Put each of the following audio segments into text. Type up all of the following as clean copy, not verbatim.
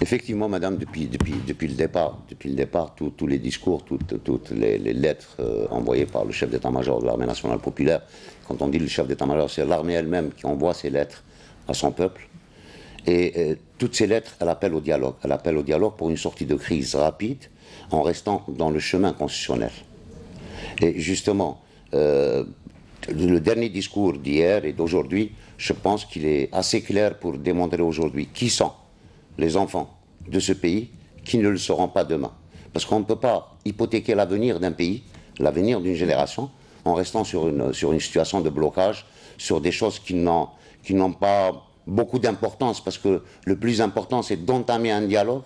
Effectivement, madame, depuis le départ, tous les discours, toutes les lettres envoyées par le chef d'état-major de l'armée nationale populaire, quand on dit le chef d'état-major, c'est l'armée elle-même qui envoie ces lettres à son peuple. Et toutes ces lettres, elle appelle au dialogue. Elle appelle au dialogue pour une sortie de crise rapide, en restant dans le chemin constitutionnel. Et justement, le dernier discours d'hier et d'aujourd'hui, je pense qu'il est assez clair pour démontrer aujourd'hui qui sont les enfants de ce pays qui ne le seront pas demain. Parce qu'on ne peut pas hypothéquer l'avenir d'un pays, l'avenir d'une génération, en restant sur une situation de blocage, sur des choses qui n'ont pas beaucoup d'importance, parce que le plus important, c'est d'entamer un dialogue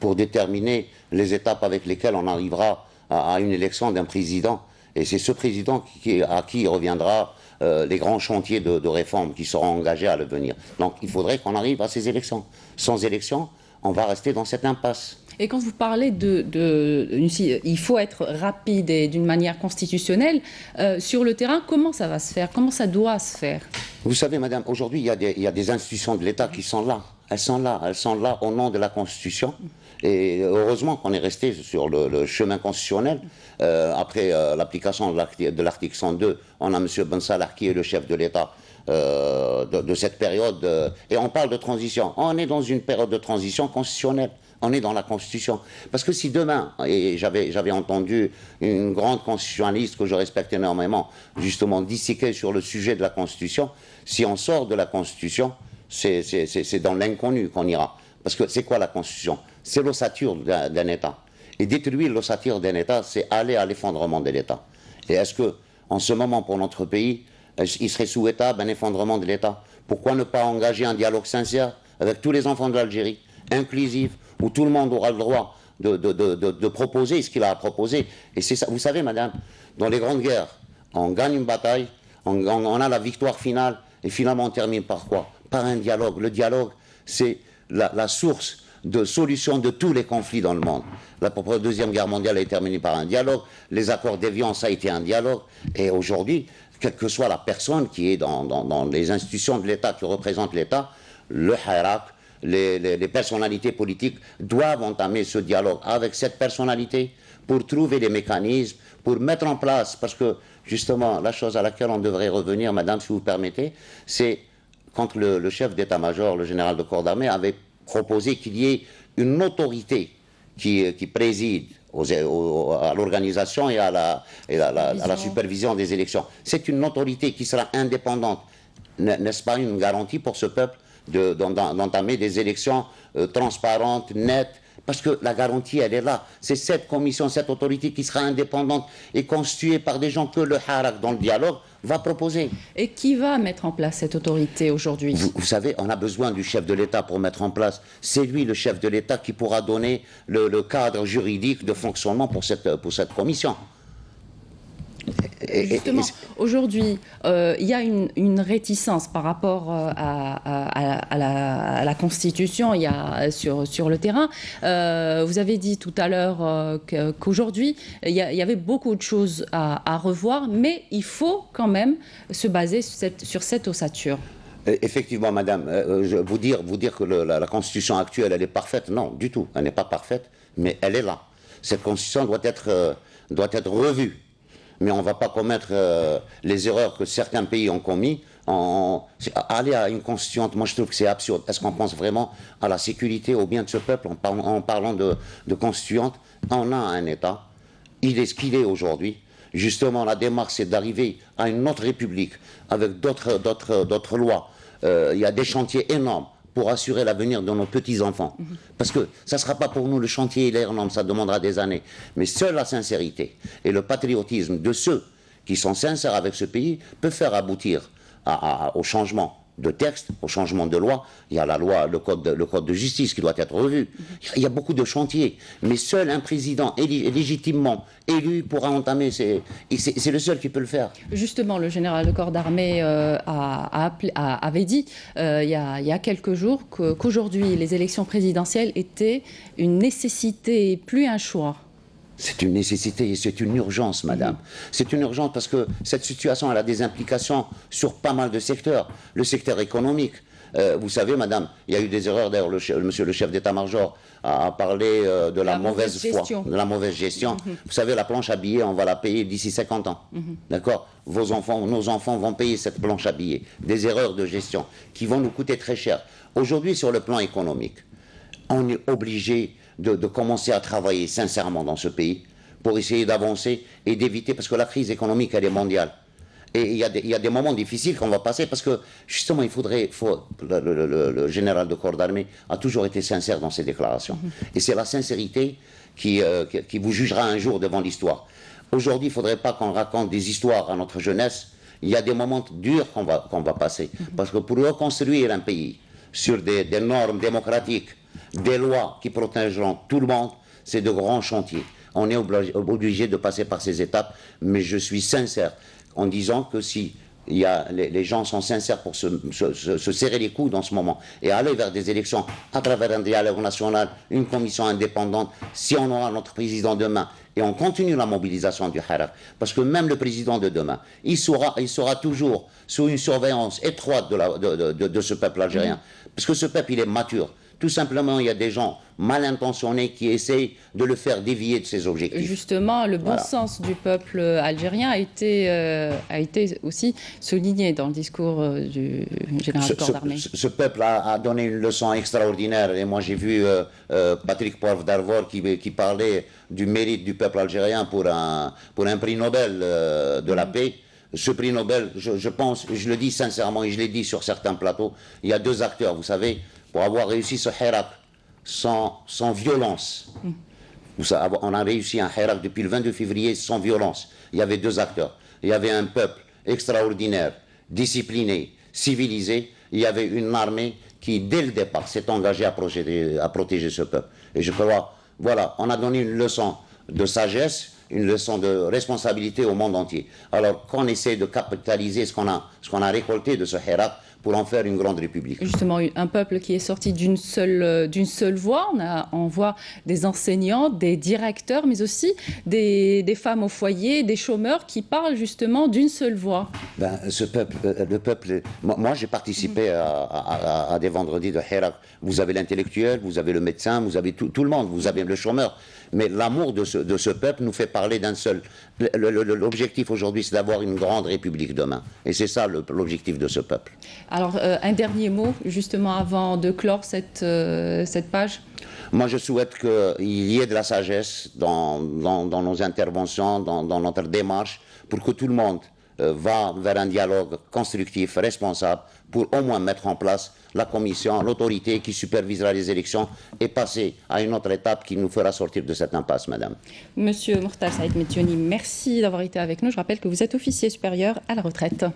pour déterminer les étapes avec lesquelles on arrivera à une élection d'un président. Et c'est ce président à qui reviendra les grands chantiers de réforme qui seront engagés à l'avenir. Donc il faudrait qu'on arrive à ces élections. Sans élections, on va rester dans cette impasse. Et quand vous parlez il faut être rapide et d'une manière constitutionnelle, sur le terrain, comment ça va se faire? Comment ça doit se faire? Vous savez, madame, aujourd'hui, il y a des institutions de l'État qui sont là. Elles sont là au nom de la Constitution. Et heureusement qu'on est resté sur le chemin constitutionnel. Après l'application de l'article 102, on a M. Ben Salah qui est le chef de l'État de cette période. Et on parle de transition. On est dans une période de transition constitutionnelle. On est dans la Constitution. Parce que si demain, et j'avais entendu une grande constitutionnaliste que je respecte énormément, justement disséquer sur le sujet de la Constitution, si on sort de la Constitution, c'est dans l'inconnu qu'on ira. Parce que c'est quoi la Constitution? C'est l'ossature d'un État. Et détruire l'ossature d'un État, c'est aller à l'effondrement de l'État. Et est-ce que, en ce moment, pour notre pays, il serait souhaitable un effondrement de l'État? Pourquoi ne pas engager un dialogue sincère avec tous les enfants de l'Algérie, inclusif, où tout le monde aura le droit de proposer ce qu'il a à proposer? Et c'est ça, vous savez, madame, dans les grandes guerres, on gagne une bataille, on a la victoire finale, et finalement on termine par quoi? Par un dialogue. Le dialogue, c'est la source de solution de tous les conflits dans le monde. La Deuxième Guerre mondiale a été terminée par un dialogue, les accords d'Évian, ça a été un dialogue, et aujourd'hui, quelle que soit la personne qui est dans les institutions de l'État, qui représente l'État, le Hirak, les personnalités politiques doivent entamer ce dialogue avec cette personnalité pour trouver des mécanismes, pour mettre en place, parce que justement, la chose à laquelle on devrait revenir, madame, si vous permettez, c'est quand le chef d'état-major, le général de corps d'armée, avait proposé qu'il y ait une autorité qui préside à l'organisation et à la supervision des élections. C'est une autorité qui sera indépendante. N'est-ce pas une garantie pour ce peuple d'entamer des élections transparentes, nettes? Parce que la garantie, elle est là. C'est cette commission, cette autorité qui sera indépendante et constituée par des gens que le Hirak, dans le dialogue, va proposer. Et qui va mettre en place cette autorité aujourd'hui? Vous savez, on a besoin du chef de l'État pour mettre en place. C'est lui, le chef de l'État, qui pourra donner le cadre juridique de fonctionnement pour cette commission. Justement, aujourd'hui, il y a une réticence par rapport à la Constitution sur le terrain. Vous avez dit tout à l'heure qu'aujourd'hui, il y avait beaucoup de choses à revoir, mais il faut quand même se baser sur cette ossature. Effectivement, madame, vous dire que la Constitution actuelle, elle est parfaite, non, du tout. Elle n'est pas parfaite, mais elle est là. Cette Constitution doit être revue. Mais on ne va pas commettre les erreurs que certains pays ont commis. Aller à une constituante, moi je trouve que c'est absurde. Est-ce qu'on pense vraiment à la sécurité, au bien de ce peuple en parlant de constituante? On a un État, il est ce qu'il est aujourd'hui. Justement, la démarche, c'est d'arriver à une autre république avec d'autres lois. Il y a des chantiers énormes pour assurer l'avenir de nos petits-enfants. Parce que ça ne sera pas pour nous le chantier, il est énorme, ça demandera des années. Mais seule la sincérité et le patriotisme de ceux qui sont sincères avec ce pays peut faire aboutir au changement de texte, au changement de loi. Il y a la loi, le code de justice qui doit être revu. Il y a beaucoup de chantiers. Mais seul un président légitimement élu pourra entamer. C'est le seul qui peut le faire. Justement, le général de corps d'armée avait dit il y a quelques jours qu'aujourd'hui, les élections présidentielles étaient une nécessité et plus un choix. C'est une nécessité et c'est une urgence, madame. C'est une urgence parce que cette situation, elle a des implications sur pas mal de secteurs. Le secteur économique, Vous savez, madame, il y a eu des erreurs. D'ailleurs, monsieur le chef d'état-major a parlé de la mauvaise foi, de la mauvaise gestion. Vous savez, la planche à billets, on va la payer d'ici 50 ans. D'accord? Nos enfants vont payer cette planche à billets. Des erreurs de gestion qui vont nous coûter très cher. Aujourd'hui, sur le plan économique, on est obligé de commencer à travailler sincèrement dans ce pays pour essayer d'avancer et d'éviter, parce que la crise économique, elle est mondiale. Et il y a des moments difficiles qu'on va passer, parce que justement, le général de corps d'armée a toujours été sincère dans ses déclarations. Et c'est la sincérité qui vous jugera un jour devant l'histoire. Aujourd'hui, il ne faudrait pas qu'on raconte des histoires à notre jeunesse. Il y a des moments durs qu'on va passer. Parce que pour reconstruire un pays sur des normes démocratiques, des lois qui protégeront tout le monde, c'est de grands chantiers. On est obligé de passer par ces étapes, mais je suis sincère en disant que si les gens sont sincères pour se serrer les coudes en ce moment et aller vers des élections à travers un dialogue national, une commission indépendante, si on aura notre président demain et on continue la mobilisation du Hirak, parce que même le président de demain, il sera toujours sous une surveillance étroite de ce peuple algérien, parce que ce peuple, il est mature. Tout simplement, il y a des gens mal intentionnés qui essayent de le faire dévier de ses objectifs. Justement, le bon sens du peuple algérien a été aussi souligné dans le discours du général de corps d'armée. Ce peuple a donné une leçon extraordinaire. Et moi, j'ai vu Patrick Poivre d'Arvor qui parlait du mérite du peuple algérien pour un prix Nobel de la paix. Ce prix Nobel, je pense, je le dis sincèrement, et je l'ai dit sur certains plateaux, il y a deux acteurs, vous savez, pour avoir réussi ce Hirak sans violence. On a réussi un Hirak depuis le 22 février sans violence. Il y avait deux acteurs. Il y avait un peuple extraordinaire, discipliné, civilisé. Il y avait une armée qui, dès le départ, s'est engagée à protéger ce peuple. Et je crois, voilà, on a donné une leçon de sagesse, une leçon de responsabilité au monde entier. Alors qu'on essaie de capitaliser ce qu'on a récolté de ce Hirak pour en faire une grande république. Justement, un peuple qui est sorti d'une seule voix. On voit des enseignants, des directeurs, mais aussi des femmes au foyer, des chômeurs qui parlent justement d'une seule voix. Ben, le peuple... Moi, j'ai participé à des vendredis de Hirak. Vous avez l'intellectuel, vous avez le médecin, vous avez tout le monde, vous avez le chômeur. Mais l'amour de ce peuple nous fait parler d'un seul... L'objectif aujourd'hui, c'est d'avoir une grande république demain. Et c'est ça l'objectif de ce peuple. Alors, un dernier mot, justement, avant de clore cette page. Moi, je souhaite qu'il y ait de la sagesse dans nos interventions, dans notre démarche, pour que tout le monde va vers un dialogue constructif, responsable, pour au moins mettre en place la commission, l'autorité qui supervisera les élections et passer à une autre étape qui nous fera sortir de cette impasse, madame. Monsieur Mokhtar Saïd Medjani, merci d'avoir été avec nous. Je rappelle que vous êtes officier supérieur à la retraite.